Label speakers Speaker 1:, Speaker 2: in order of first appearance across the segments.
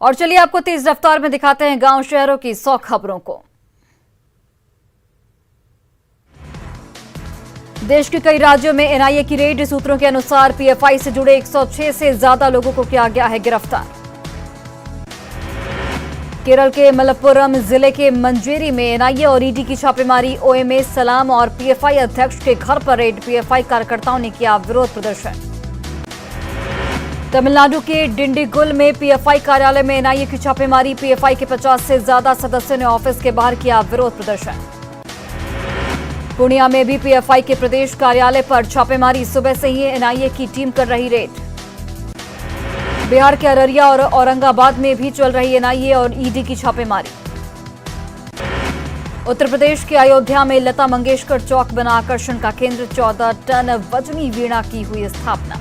Speaker 1: और चलिए आपको तेज रफ्तार में दिखाते हैं गांव शहरों की 100 खबरों को। देश के कई राज्यों में एनआईए की रेड। सूत्रों के अनुसार पीएफआई से जुड़े 106 से ज्यादा लोगों को किया गया है गिरफ्तार। केरल के मलप्पुरम जिले के मंजेरी में एनआईए और ईडी की छापेमारी। ओएमए सलाम और पीएफआई अध्यक्ष के घर पर रेड। पीएफआई कार्यकर्ताओं ने किया विरोध प्रदर्शन। तमिलनाडु के डिंडीगुल में पीएफआई कार्यालय में एनआईए की छापेमारी। पीएफआई के 50 से ज्यादा सदस्यों ने ऑफिस के बाहर किया विरोध प्रदर्शन। पूर्णिया में भी पीएफआई के प्रदेश कार्यालय पर छापेमारी। सुबह से ही एनआईए की टीम कर रही रेड। बिहार के अररिया और औरंगाबाद में भी चल रही एनआईए और ईडी की छापेमारी। उत्तर प्रदेश के अयोध्या में लता मंगेशकर चौक बना आकर्षण का केंद्र। 14 टन वजनी वीणा की हुई स्थापना।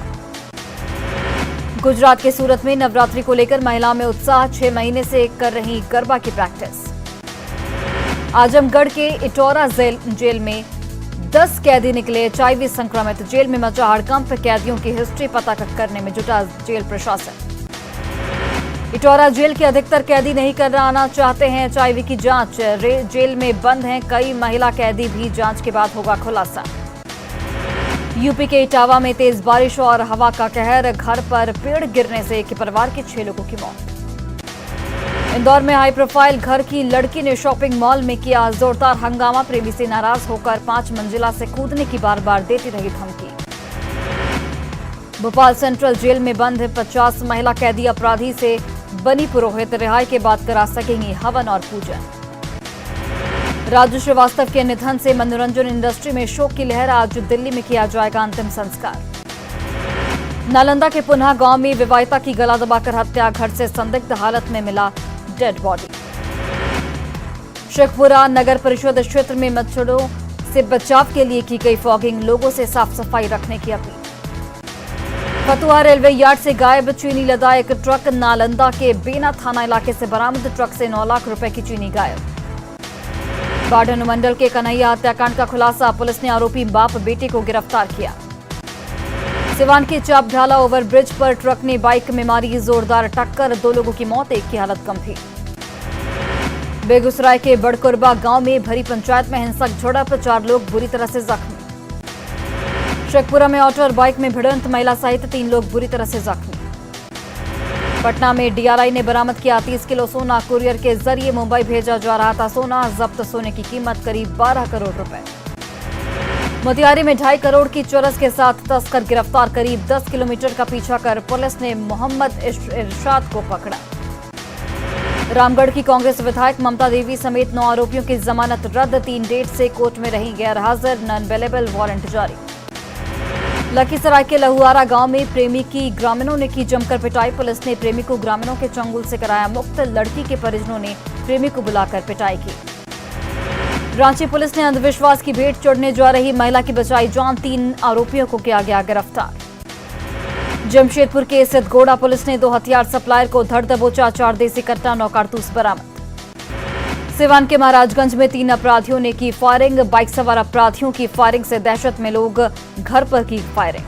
Speaker 1: गुजरात के सूरत में नवरात्रि को लेकर महिलाओं में उत्साह। 6 महीने से कर रही गरबा की प्रैक्टिस। आजमगढ़ के इटौरा जेल में 10 कैदी निकले एचआईवी संक्रमित। जेल में मचा हड़कंप। कैदियों की हिस्ट्री पता करने में जुटा जेल प्रशासन। इटौरा जेल के अधिकतर कैदी नहीं कराना चाहते हैं एचआईवी की जांच। जेल में बंद हैं कई महिला कैदी भी। जांच के बाद होगा खुलासा। यूपी के इटावा में तेज बारिश और हवा का कहर। घर पर पेड़ गिरने से एक परिवार के 6 लोगों की मौत। इंदौर में हाई प्रोफाइल घर की लड़की ने शॉपिंग मॉल में किया जोरदार हंगामा। प्रेमी से नाराज होकर 5 मंजिला से कूदने की बार बार देती रही धमकी। भोपाल सेंट्रल जेल में बंद 50 महिला कैदी अपराधी से बनी पुरोहित। रिहाई के बाद करा सकेंगी हवन और पूजन। राजू श्रीवास्तव के निधन से मनोरंजन इंडस्ट्री में शोक की लहर। आज दिल्ली में किया जाएगा अंतिम संस्कार। नालंदा के पुनः गांव में विवाहिता की गला दबाकर हत्या। घर से संदिग्ध हालत में मिला डेड बॉडी। शेखपुरा नगर परिषद क्षेत्र में मच्छरों से बचाव के लिए की गई फॉगिंग। लोगों से साफ सफाई रखने की अपील। फतुहा रेलवे यार्ड से गायब चीनी लदा एक ट्रक। नालंदा के बेना थाना इलाके से बरामद। ट्रक से 9 लाख रुपए की चीनी गायब। बाढ़ अनुमंडल के कन्हैया हत्याकांड का खुलासा। पुलिस ने आरोपी बाप बेटे को गिरफ्तार किया। सिवान के चापढाला ओवरब्रिज पर ट्रक ने बाइक में मारी जोरदार टक्कर। 2 लोगों की मौत, एक की हालत गंभीर। बेगूसराय के बड़कुरबा गांव में भरी पंचायत में हिंसक झड़प। 4 लोग बुरी तरह से जख्मी। शेखपुरा में ऑटो और बाइक में भिड़ंत। महिला सहित 3 लोग बुरी तरह से जख्मी। पटना में डीआरआई ने बरामद किया 30 किलो सोना। कुरियर के जरिए मुंबई भेजा जा रहा था सोना। जब्त सोने की कीमत करीब 12 करोड़ रुपए। मोतिहारी में 2.5 करोड़ की चरस के साथ तस्कर गिरफ्तार। करीब 10 किलोमीटर का पीछा कर पुलिस ने मोहम्मद इरशाद को पकड़ा। रामगढ़ की कांग्रेस विधायक ममता देवी समेत 9 आरोपियों की जमानत रद्द। 3 डेट से कोर्ट में रही गैर हाजिर। नॉन अवेलेबल वारंट जारी। लखीसराय के लहुआरा गांव में प्रेमी की ग्रामीणों ने की जमकर पिटाई। पुलिस ने प्रेमी को ग्रामीणों के चंगुल से कराया मुक्त। लड़की के परिजनों ने प्रेमी को बुलाकर पिटाई की। रांची पुलिस ने अंधविश्वास की भेंट चढ़ने जा रही महिला की बचाई जान। 3 आरोपियों को किया गया गिरफ्तार। जमशेदपुर के सिद्धगोड़ा पुलिस ने 2 हथियार सप्लायर को धर दबोचा। 4 देसी कट्टा 9 कारतूस बरामद। सिवान के महाराजगंज में 3 अपराधियों ने की फायरिंग। बाइक सवार अपराधियों की फायरिंग से दहशत में लोग। घर पर की फायरिंग।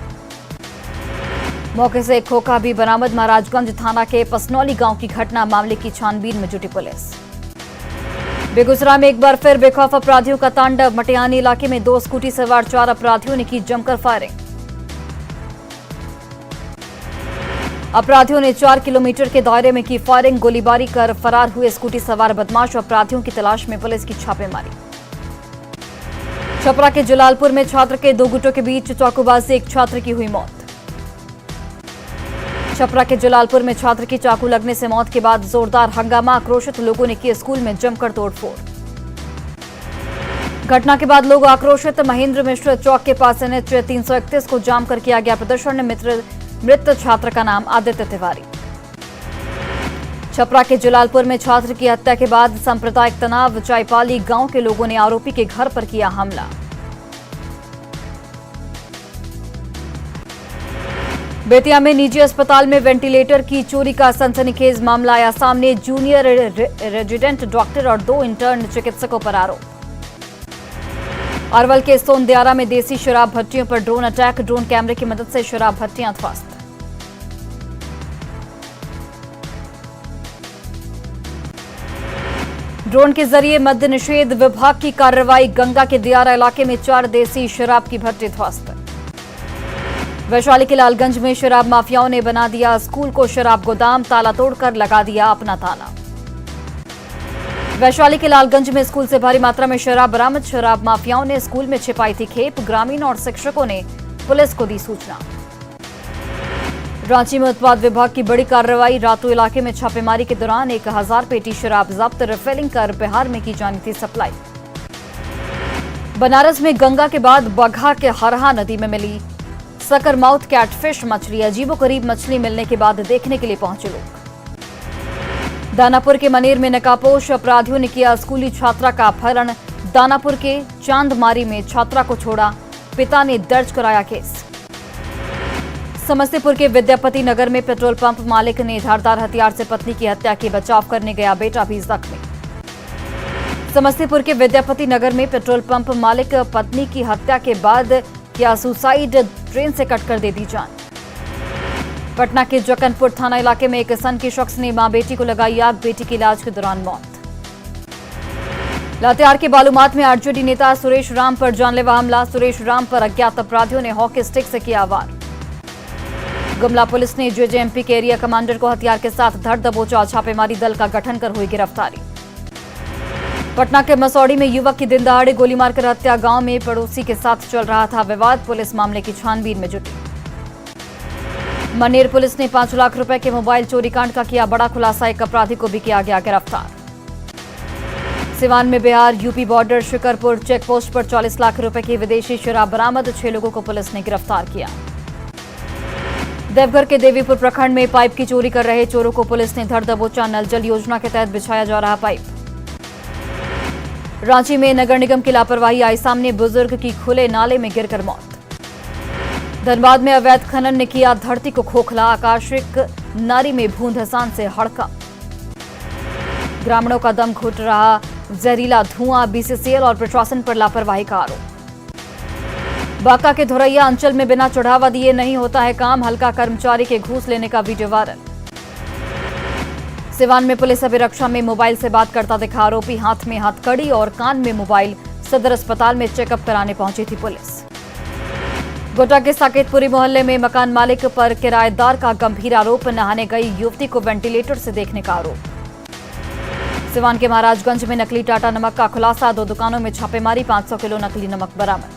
Speaker 1: मौके से एक खोखा भी बरामद। महाराजगंज थाना के पसनौली गांव की घटना। मामले की छानबीन में जुटी पुलिस। बेगूसराय में एक बार फिर बेखौफ अपराधियों का तांडव। मटियानी इलाके में 2 स्कूटी सवार 4 अपराधियों ने की जमकर फायरिंग। अपराधियों ने 4 किलोमीटर के दायरे में की फायरिंग। गोलीबारी कर फरार हुए स्कूटी सवार बदमाश। अपराधियों की तलाश में पुलिस की छापेमारी। छपरा के जलालपुर में छात्र के 2 गुटों के बीच चाकूबाजी से एक छात्र की हुई मौत। छपरा के जलालपुर में छात्र की चाकू लगने से मौत के बाद जोरदार हंगामा। आक्रोशित लोगों ने की स्कूल में जमकर तोड़फोड़। घटना के बाद लोग आक्रोशित। महेंद्र मिश्र चौक के पास एनएच 331 को जाम कर किया गया प्रदर्शन। मृत छात्र का नाम आदित्य तिवारी। छपरा के जलालपुर में छात्र की हत्या के बाद सांप्रदायिक तनाव। चाईपाली गांव के लोगों ने आरोपी के घर पर किया हमला। बेतिया में निजी अस्पताल में वेंटिलेटर की चोरी का सनसनीखेज मामला आया सामने। जूनियर रेजिडेंट डॉक्टर और 2 इंटर्न चिकित्सकों पर आरोप। अरवल के सोनदियारा में देसी शराब भट्टियों पर ड्रोन अटैक। ड्रोन कैमरे की मदद से शराब भट्टियां ध्वस्त। ड्रोन के जरिए मद्य निषेध विभाग की कार्रवाई। गंगा के दियारा इलाके में 4 देसी शराब की भट्टी ध्वस्त। वैशाली के लालगंज में शराब माफियाओं ने बना दिया स्कूल को शराब गोदाम। ताला तोड़कर लगा दिया अपना ताला। वैशाली के लालगंज में स्कूल से भारी मात्रा में शराब बरामद। शराब माफियाओं ने स्कूल में छिपाई थी खेप। ग्रामीण और शिक्षकों ने पुलिस को दी सूचना। रांची में उत्पाद विभाग की बड़ी कार्रवाई। रातू इलाके में छापेमारी के दौरान 1000 पेटी शराब जब्त। रिफिलिंग कर बिहार में की जानी थी सप्लाई। बनारस में गंगा के बाद बगहा के हरहा नदी में मिली सकरमाउथ कैटफिश मछली। अजीबोगरीब मछली मिलने के बाद देखने के लिए पहुंचे लोग। दानापुर के मनेर में नकाबपोश अपराधियों ने किया स्कूली छात्रा का अपहरण। दानापुर के चांदमारी में छात्रा को छोड़ा, पिता ने दर्ज कराया केस। समस्तीपुर के विद्यापति नगर में पेट्रोल पंप मालिक ने धारदार हथियार से पत्नी की हत्या की। बचाव करने गया बेटा भी जख्मी। समस्तीपुर के विद्यापति नगर में पेट्रोल पंप मालिक पत्नी की हत्या के बाद किया सुसाइड, ट्रेन से कटकर दे दी जान। पटना के जकनपुर थाना इलाके में एक सनकी शख्स ने मां बेटी को लगाई आग। बेटी की इलाज के दौरान मौत। लातेहार के बालूमाथ में आरजेडी नेता सुरेश राम पर जानलेवा हमला। सुरेश राम पर अज्ञात अपराधियों ने हॉकी स्टिक से किया वार। गुमला पुलिस ने जेजेएमपी के एरिया कमांडर को हथियार के साथ धर दबोचा। छापेमारी दल का गठन कर हुई गिरफ्तारी। पटना के मसौड़ी में युवक की दिन दहाड़े गोली मारकर हत्या। गांव में पड़ोसी के साथ चल रहा था विवाद। पुलिस मामले की छानबीन में जुटी। मनेर पुलिस ने 5 लाख रुपए के मोबाइल चोरी कांड का किया बड़ा खुलासा। एक अपराधी को भी किया गया गिरफ्तार। सिवान में बिहार यूपी बॉर्डर शिकरपुर चेकपोस्ट पर 40 लाख रुपए की विदेशी शराब बरामद। 6 लोगों को पुलिस ने गिरफ्तार किया। देवघर के देवीपुर प्रखंड में पाइप की चोरी कर रहे चोरों को पुलिस ने धर दबोचा। नल जल योजना के तहत बिछाया जा रहा पाइप। रांची में नगर निगम की लापरवाही आई सामने। बुजुर्ग की खुले नाले में गिरकर मौत। धनबाद में अवैध खनन ने किया धरती को खोखला। आकाशिक नारी में भूंद हसान से हड़का। ग्रामीणों का दम घुट रहा जहरीला धुआं। बीसीसीएल और प्रशासन पर लापरवाही का आरोप। बांका के धोरैया अंचल में बिना चढ़ावा दिए नहीं होता है काम। हल्का कर्मचारी के घूस लेने का वीडियो वायरल। सिवान में पुलिस अभिरक्षा में मोबाइल से बात करता दिखा आरोपी। हाथ में हथकड़ी और कान में मोबाइल। सदर अस्पताल में चेकअप कराने पहुंची थी पुलिस। गोड्डा के साकेतपुरी मोहल्ले में मकान मालिक पर किराएदार का गंभीर आरोप। नहाने गई युवती को वेंटिलेटर से देखने का आरोप। सिवान के महाराजगंज में नकली टाटा नमक का खुलासा। 2 दुकानों में छापेमारी। 500 किलो नकली नमक बरामद।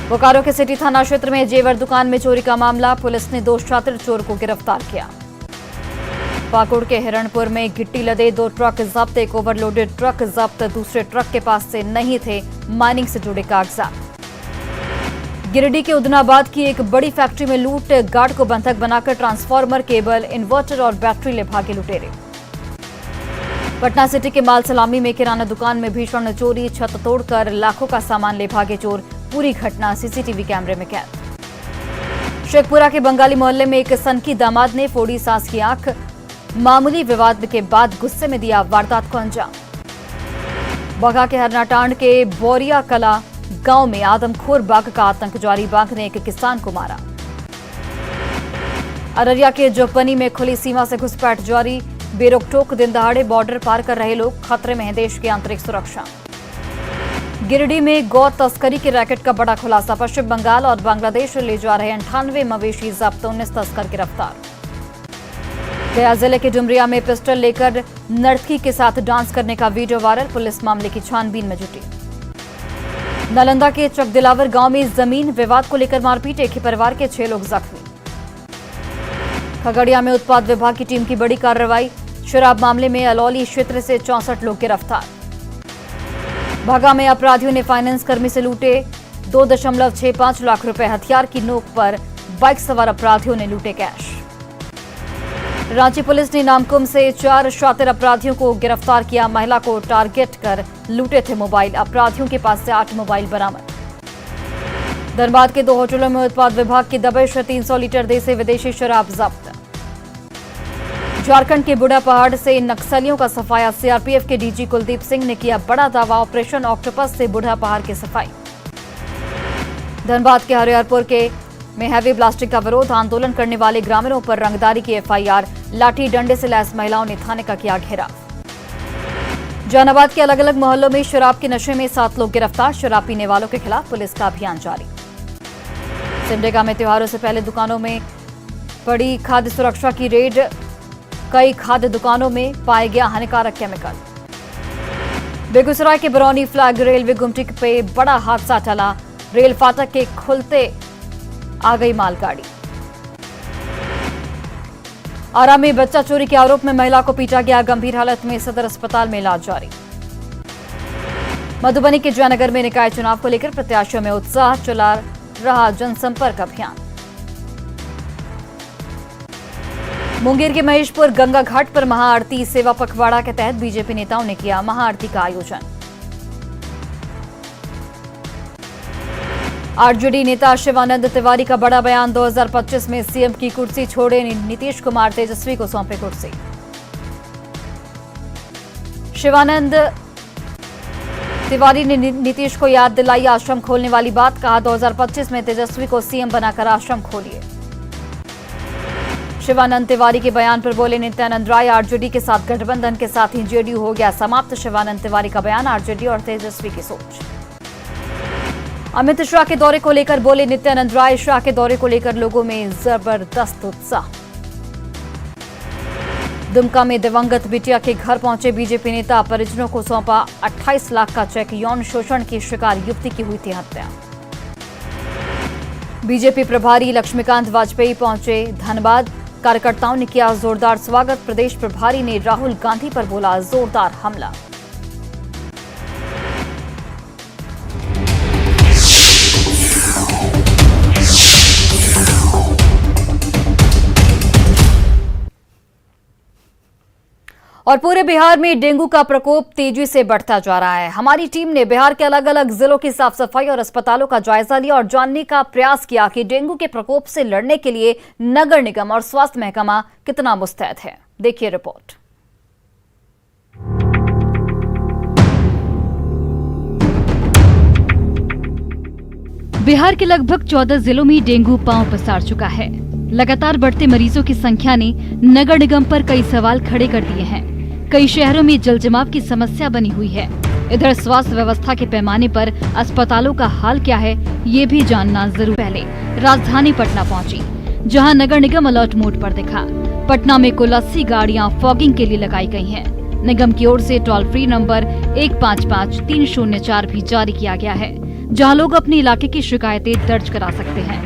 Speaker 1: बोकारो के सिटी थाना क्षेत्र में जेवर दुकान में चोरी का मामला। पुलिस ने 2 शातिर चोर को गिरफ्तार किया। पाकुड़ के हिरणपुर में गिट्टी लदे 2 ट्रक जब्त। एक ओवरलोडेड ट्रक जब्त। दूसरे ट्रक के पास से नहीं थे माइनिंग से जुड़े कागजात। गिरिडीह के उदनाबाद की एक बड़ी फैक्ट्री में लूट। गार्ड को बंधक बनाकर ट्रांसफार्मर, केबल, इन्वर्टर और बैटरी ले भागे लुटेरे। पटना सिटी के माल सलामी में किराना दुकान में भीषण चोरी। छत तोड़कर लाखों का सामान ले भागे चोर। पूरी घटना सीसीटीवी कैमरे में कैद। शेखपुरा के बंगाली मोहल्ले में एक सनकी दामाद ने फोड़ी सास की आंख। मामूली विवाद के बाद गुस्से में दिया वारदात को अंजाम। बगहा के हरनाटांड के बोरिया कला गांव में आदमखोर बाघ का आतंक जारी। बाघ ने एक किसान को मारा। अररिया के जोगबनी में खुली सीमा से घुसपैठ जारी। बेरोकटोक दिन दहाड़े बॉर्डर पार कर रहे लोग। खतरे में है देश की आंतरिक सुरक्षा। गिरिडीह में गौ तस्करी के रैकेट का बड़ा खुलासा। पश्चिम बंगाल और बांग्लादेश ले जा रहे 98 मवेशी जब्त। 19 तस्कर गिरफ्तार। गया जिले के डुमरिया में पिस्टल लेकर नर्तकी के साथ डांस करने का वीडियो वायरल। पुलिस मामले की छानबीन में जुटी। नालंदा के चकदिलावर गांव में जमीन विवाद को लेकर मारपीट। एक ही परिवार के 6 लोग जख्मी। खगड़िया में उत्पाद विभाग की टीम की बड़ी कार्रवाई। शराब मामले में अलौली क्षेत्र से 64 लोग गिरफ्तार। भागा में अपराधियों ने फाइनेंस कर्मी से लूटे 2.65 लाख रुपए। हथियार की नोक पर बाइक सवार अपराधियों ने लूटे कैश। रांची पुलिस ने नामकुम से 4 शातिर अपराधियों को गिरफ्तार किया। महिला को टारगेट कर लूटे थे मोबाइल। अपराधियों के पास से 8 मोबाइल बरामद। धनबाद के 2 होटलों में उत्पाद विभाग की दबिश। 300 लीटर देसी विदेशी शराब जब्त। झारखंड के बुढ़ा पहाड़ से नक्सलियों का सफाया। सीआरपीएफ के डीजी कुलदीप सिंह ने किया बड़ा दावा। ऑपरेशन ऑक्टोपस से बुढ़ा पहाड़ की सफाई। धनबाद के हरिहरपुर के में हैवी ब्लास्टिंग का विरोध। आंदोलन करने वाले ग्रामीणों पर रंगदारी की एफआईआर। लाठी डंडे से लैस महिलाओं ने थाने का किया घेराव। जहानाबाद के अलग अलग मोहल्लों में शराब के नशे में 7 लोग गिरफ्तार। शराब पीने वालों के खिलाफ पुलिस का अभियान जारी। सिमडेगा में त्योहारों से पहले दुकानों में पड़ी खाद्य सुरक्षा की रेड। कई खाद्य दुकानों में पाया गया हानिकारक केमिकल। बेगूसराय के बरौनी फ्लैग रेलवे गुमटी पे बड़ा हादसा टला। रेल फाटक के खुलते आ गई मालगाड़ी। आरा में बच्चा चोरी के आरोप में महिला को पीटा गया। गंभीर हालत में सदर अस्पताल में इलाज जारी। मधुबनी के जयनगर में निकाय चुनाव को लेकर प्रत्याशियों में उत्साह। चला रहा जनसंपर्क अभियान। मुंगेर के महेशपुर गंगा घाट पर महाआरती सेवा पखवाड़ा के तहत बीजेपी नेताओं ने किया महाआरती का आयोजन। आरजेडी नेता शिवानंद तिवारी का बड़ा बयान। 2025 में सीएम की कुर्सी छोड़े नीतीश कुमार, तेजस्वी को सौंपे कुर्सी। शिवानंद तिवारी ने नीतीश को याद दिलाई आश्रम खोलने वाली बात। कहा 2025 में तेजस्वी को सीएम बनाकर आश्रम खोलिए। शिवानंद तिवारी के बयान पर बोले नित्यानंद राय। आरजेडी के साथ गठबंधन के साथ ही जेडीयू हो गया समाप्त। शिवानंद तिवारी का बयान। आरजेडी और तेजस्वी की सोच। अमित शाह के दौरे को लेकर बोले नित्यानंद राय। शाह के दौरे को लेकर लोगों में जबरदस्त उत्साह। दुमका में दिवंगत बिटिया के घर पहुंचे बीजेपी नेता। परिजनों को सौंपा 28 लाख का चेक। यौन शोषण की शिकार युवती की हुई थी हत्या। बीजेपी प्रभारी लक्ष्मीकांत वाजपेयी पहुंचे धनबाद। कार्यकर्ताओं ने किया जोरदार स्वागत। प्रदेश प्रभारी ने राहुल गांधी पर बोला जोरदार हमला। और पूरे बिहार में डेंगू का प्रकोप तेजी से बढ़ता जा रहा है। हमारी टीम ने बिहार के अलग अलग जिलों की साफ सफाई और अस्पतालों का जायजा लिया और जानने का प्रयास किया कि डेंगू के प्रकोप से लड़ने के लिए नगर निगम और स्वास्थ्य महकमा कितना मुस्तैद है। देखिए रिपोर्ट। बिहार के लगभग 14 जिलों में डेंगू पांव पसार चुका है। लगातार बढ़ते मरीजों की संख्या ने नगर निगम पर कई सवाल खड़े कर दिए हैं। कई शहरों में जलजमाव की समस्या बनी हुई है। इधर स्वास्थ्य व्यवस्था के पैमाने पर अस्पतालों का हाल क्या है, ये भी जानना जरूर। पहले राजधानी पटना पहुंची, जहां नगर निगम अलर्ट मोड पर दिखा। पटना में कुल 80 गाड़ियां फॉगिंग के लिए लगाई गई हैं। निगम की ओर से टोल फ्री नंबर 155304 भी जारी किया गया है, जहां लोग अपने इलाके की शिकायतें दर्ज करा सकते हैं।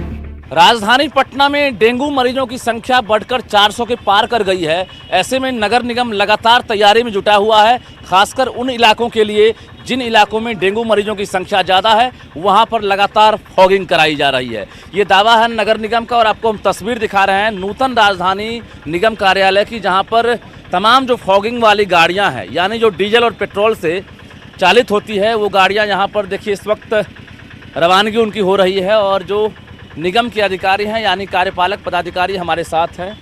Speaker 2: राजधानी पटना में डेंगू मरीजों की संख्या बढ़कर 400 के पार कर गई है। ऐसे में नगर निगम लगातार तैयारी में जुटा हुआ है, खासकर उन इलाकों के लिए जिन इलाकों में डेंगू मरीजों की संख्या ज़्यादा है, वहां पर लगातार फॉगिंग कराई जा रही है। ये दावा है नगर निगम का और आपको हम तस्वीर दिखा रहे हैं नूतन राजधानी निगम कार्यालय की, जहां पर तमाम जो फॉगिंग वाली गाड़ियाँ हैं, यानी जो डीजल और पेट्रोल से चालित होती है, वो गाड़ियाँ यहाँ पर देखिए इस वक्त रवानगी उनकी हो रही है। और जो निगम के अधिकारी हैं यानी कार्यपालक पदाधिकारी हमारे साथ हैं,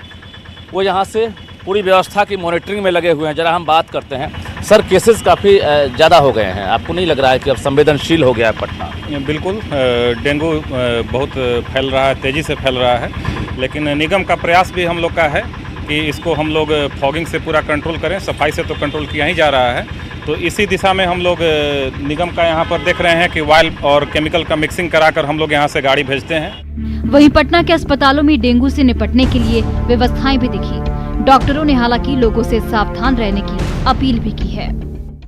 Speaker 2: वो यहाँ से पूरी व्यवस्था की मॉनिटरिंग में लगे हुए हैं। जरा हम बात करते हैं। सर, केसेस काफ़ी ज़्यादा हो गए हैं, आपको नहीं लग रहा है कि अब संवेदनशील हो गया है पटना?
Speaker 3: बिल्कुल, डेंगू बहुत फैल रहा है, तेज़ी से फैल रहा है, लेकिन निगम का प्रयास भी हम लोग का है कि इसको हम लोग फॉगिंग से पूरा कंट्रोल करें। सफाई से तो कंट्रोल किया ही जा रहा है, तो इसी दिशा में हम लोग निगम का यहाँ पर देख रहे हैं कि वायल और केमिकल का मिक्सिंग कराकर हम लोग यहाँ से गाड़ी भेजते हैं।
Speaker 1: वहीं पटना के अस्पतालों में डेंगू से निपटने के लिए व्यवस्थाएं भी दिखी। डॉक्टरों ने हालांकि लोगों से सावधान रहने की अपील भी की है।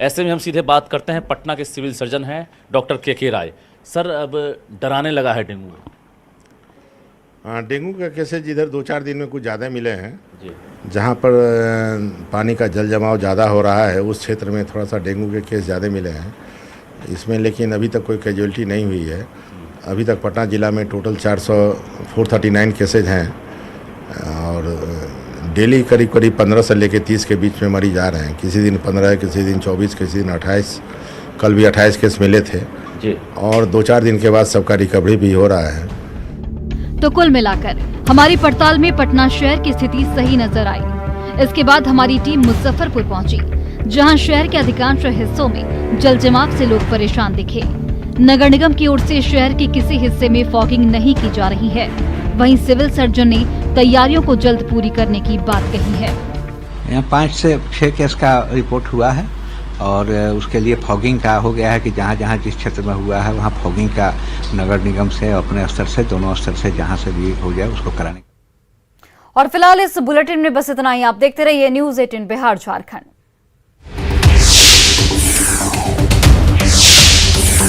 Speaker 2: ऐसे में हम सीधे बात करते हैं, पटना के सिविल सर्जन हैं डॉक्टर के राय। सर, अब डराने लगा है डेंगू?
Speaker 4: हाँ, डेंगू का केसेज इधर 2-4 दिन में कुछ ज़्यादा मिले हैं
Speaker 2: जी।
Speaker 4: जहाँ पर पानी का जल जमाव ज़्यादा हो रहा है, उस क्षेत्र में थोड़ा सा डेंगू के केस ज़्यादा मिले हैं इसमें, लेकिन अभी तक कोई कैजुअलिटी नहीं हुई है। अभी तक पटना ज़िला में टोटल 439 केसेज हैं और डेली करीब 15 से लेकर 30 के बीच में मरीज आ रहे हैं। किसी दिन 15, किसी दिन 24, किसी दिन 28, कल भी 28 केस मिले थे
Speaker 2: जी।
Speaker 4: और 2-4 दिन के बाद सबका रिकवरी भी हो रहा है।
Speaker 1: तो कुल मिलाकर हमारी पड़ताल में पटना शहर की स्थिति सही नजर आई। इसके बाद हमारी टीम मुजफ्फरपुर पहुंची, जहां शहर के अधिकांश हिस्सों में जल जमाव से लोग परेशान दिखे। नगर निगम की ओर से शहर के किसी हिस्से में फॉगिंग नहीं की जा रही है। वहीं सिविल सर्जन ने तैयारियों को जल्द पूरी करने की बात कही है।
Speaker 5: यहाँ 5 से 6 केस का रिपोर्ट हुआ है, और उसके लिए फॉगिंग का हो गया है कि जहाँ जहाँ जिस क्षेत्र में हुआ है वहाँ फॉगिंग का नगर निगम से अपने स्तर से दोनों स्तर से जहाँ से भी हो जाए उसको कराने।
Speaker 1: और फिलहाल इस बुलेटिन में बस इतना ही। आप देखते रहिए न्यूज़ 18 बिहार झारखंड।